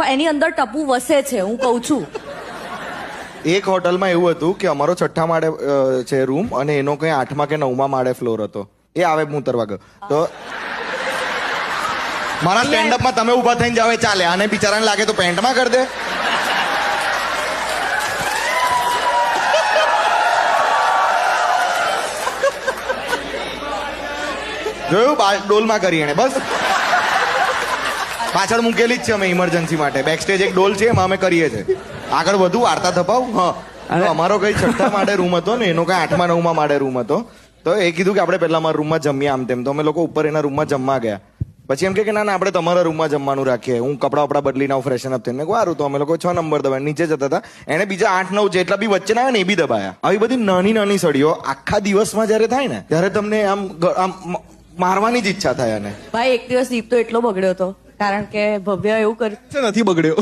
પણ એની અંદર ટપુ વસે છે, હું કહું છું. એક હોટલમાં એવું હતું કે અમારો 6થા માળે છે રૂમ અને એનો કંઈ 8મા કે 9મા માળે ફ્લોર હતો. એ આવે હું ઉતરવા ગયો તો મારા સ્ટેન્ડઅપમાં તમે ઊભા થઈને જાવ એ ચાલે, આને બિચારાને લાગે તો પેન્ટમાં કરી દે. જોયું ડોલમાં કરી એને બસ પાછળ મૂકેલી જ છે અમે ઇમરજન્સી માટે. બેક સ્ટેજ એક ડોલ છે એમાં અમે કરીએ છીએ. આગળ વધુ વાર્તા થપાવ. હા, અમારો કઈ 6થા માળે રૂમ હતો ને એનો કઈ 8મા 9મા માળે રૂમ હતો. તો એ કીધું કે આપણે પહેલા મારા રૂમમાં જમીએ આમ તેમ. તો અમે લોકો ઉપર એના રૂમમાં જમવા ગયા. પછી એમ કે ના ના આપણે તમારા રૂમમાં જમવાનું રાખીએ. હું કપડા વપડા બદલીને આવું, ફ્રેશન અપ થઈને સારું. તો અમે લોકો 6 નંબર દબાય નીચે જતા હતા. એને બીજા 8 9 જેટલા બી વચ્ચે ના આવે ને એ બી દબાયા. આવી બધી નાની નાની સળીઓ આખા દિવસમાં જયારે થાય ને ત્યારે તમને આમ મારવાની જ ઈચ્છા થાય. અને ભાઈ એક દિવસ દીપ તો એટલો બગડ્યો હતો કારણ કે ભવ્ય એવું કર્યું નથી બગડ્યો.